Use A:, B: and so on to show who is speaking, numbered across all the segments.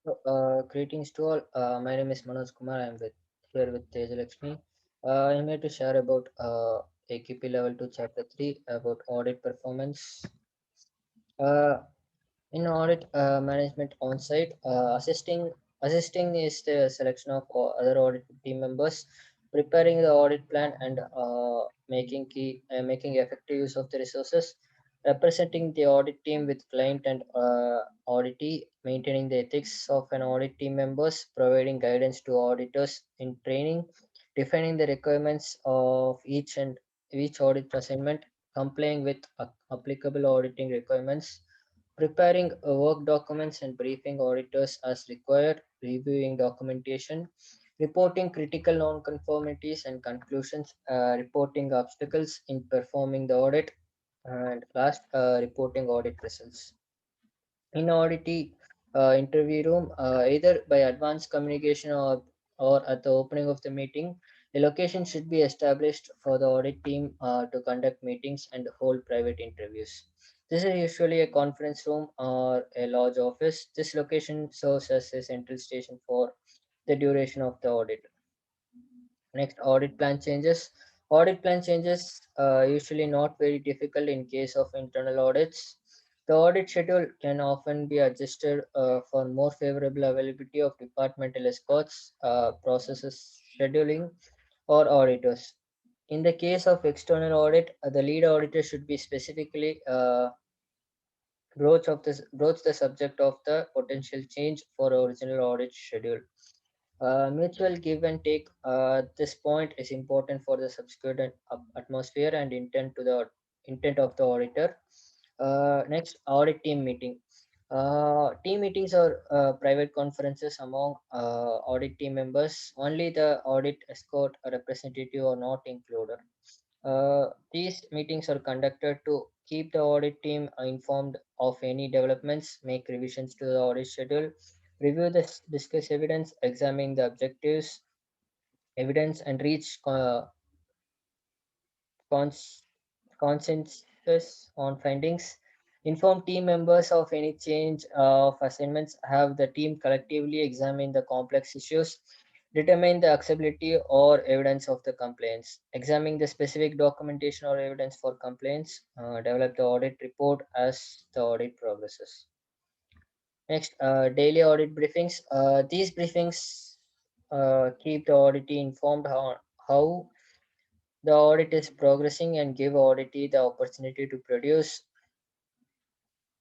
A: Greetings to all. My name is Manoj Kumar. I'm here with Tejalakshmi. I'm here to share about AQP Level 2 Chapter 3 about audit performance. Uh, in audit management on-site, assisting is the selection of other audit team members, preparing the audit plan and making effective use of the resources, representing the audit team with client and auditee, maintaining the ethics of an audit team members, providing guidance to auditors in training, defining the requirements of each audit assignment, complying with applicable auditing requirements, preparing work documents and briefing auditors as required, reviewing documentation, reporting critical non-conformities and conclusions, reporting obstacles in performing the audit, and last, reporting audit results. In audit interview room, either by advanced communication or at the opening of the meeting, a location should be established for the audit team to conduct meetings and hold private interviews. This is usually a conference room or a large office. This location serves as a central station for the duration of the audit. Next, audit plan changes. Audit plan changes usually not very difficult in case of internal audits. The audit schedule can often be adjusted for more favorable availability of departmental escorts, processes, scheduling, or auditors. In the case of external audit, the lead auditor should be specifically broach the subject of the potential change for original audit schedule. Mutual give and take at this point is important for the subsequent atmosphere and intent of the auditor. Next, audit team meeting. Team meetings are private conferences among audit team members. Only the audit escort representative are not included. These meetings are conducted to keep the audit team informed of any developments, make revisions to the audit schedule, review the discuss evidence, examine the objectives, evidence, and reach cons- consensus on findings. Inform team members of any change of assignments. Have the team collectively examine the complex issues. Determine the acceptability or evidence of the complaints. Examine the specific documentation or evidence for complaints. Develop the audit report as the audit progresses. Next, daily audit briefings. These briefings keep the auditee informed how the audit is progressing and give auditee the opportunity to produce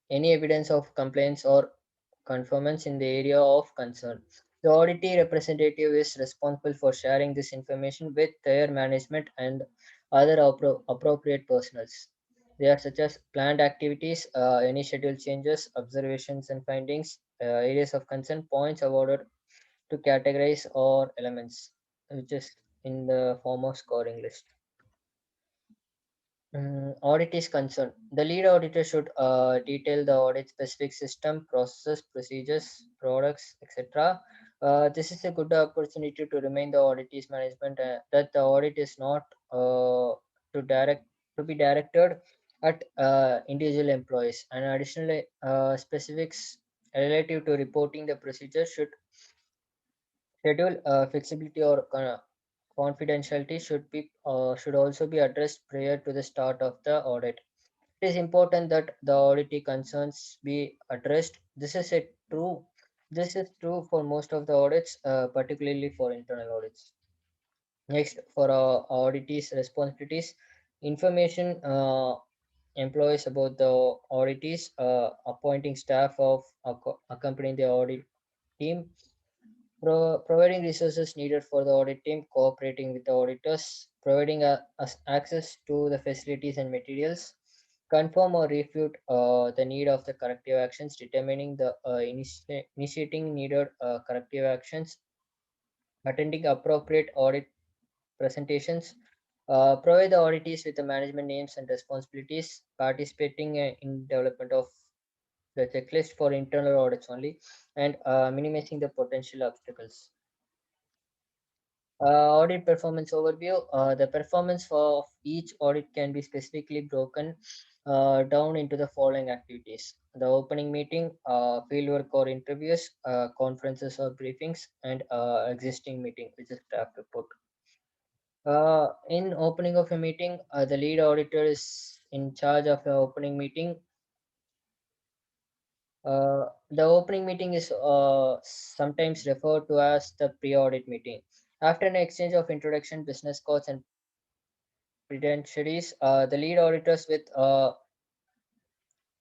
A: any evidence of complaints or conformance in the area of concern. The auditee representative is responsible for sharing this information with their management and other appropriate personnels. They are such as planned activities, any schedule changes, observations and findings, areas of concern, points awarded to categorize or elements, which is in the form of scoring list. Audit is concerned. The lead auditor should detail the audit specific system, processes, procedures, products, etc. This is a good opportunity to remind the auditees management that the audit is not to be directed at individual employees. And additionally, specifics relative to reporting the procedure should schedule flexibility or confidentiality should also be addressed prior to the start of the audit. It is important that the auditee concerns be addressed. This is true for most of the audits, particularly for internal audits. Next, for auditees' responsibilities, information employees about the auditees, appointing staff of accompanying the audit team, providing resources needed for the audit team, cooperating with the auditors, providing us access to the facilities and materials, confirm or refute the need of the corrective actions, determining the initiating needed corrective actions, attending appropriate audit presentations, provide the auditees with the management names and responsibilities, participating in development of the checklist for internal audits only, and minimizing the potential obstacles. Audit performance overview. The performance of each audit can be specifically broken down into the following activities: the opening meeting, fieldwork or interviews, conferences or briefings, and existing meeting, which is draft report. In opening of a meeting, the lead auditor is in charge of the opening meeting. The opening meeting is sometimes referred to as the pre-audit meeting. After an exchange of introduction, business cards, and credentials, the lead auditors with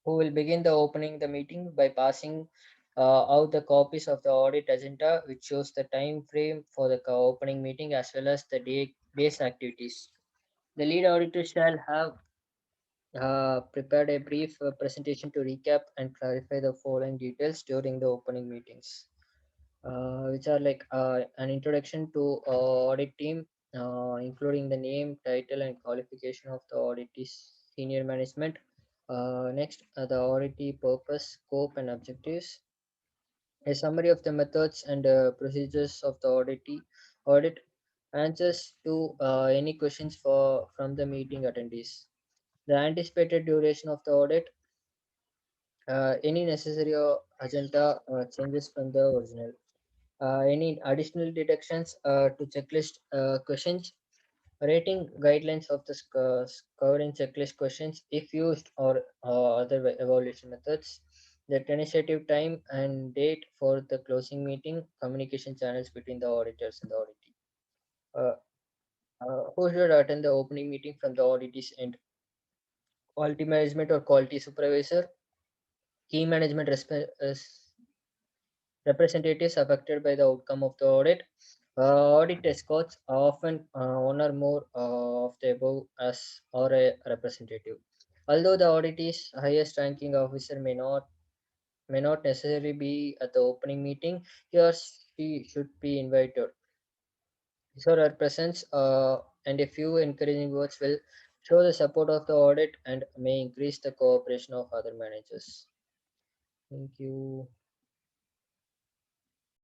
A: who will begin the opening the meeting by passing out the copies of the audit agenda, which shows the time frame for the opening meeting as well as the day's activities. The lead auditor shall have prepared a brief presentation to recap and clarify the following details during the opening meetings, which are like an introduction to audit team, including the name, title, and qualification of the auditee senior management. Next, the auditee purpose, scope, and objectives. A summary of the methods and procedures of the audit. Answers to any questions from the meeting attendees. The anticipated duration of the audit. Any necessary agenda changes from the original. Any additional deductions to checklist questions, rating guidelines of the covering checklist questions if used, or other evaluation methods, the tentative time and date for the closing meeting, communication channels between the auditors and the auditee. Uh, who should attend the opening meeting from the auditee's end? Quality management or quality supervisor, key management representatives affected by the outcome of the audit. Audit escorts are often one or more of the above as or a representative. Although the auditor's highest ranking officer may not necessarily be at the opening meeting, he or she should be invited. His or her presence and a few encouraging words will show the support of the audit and may increase the cooperation of other managers. Thank you.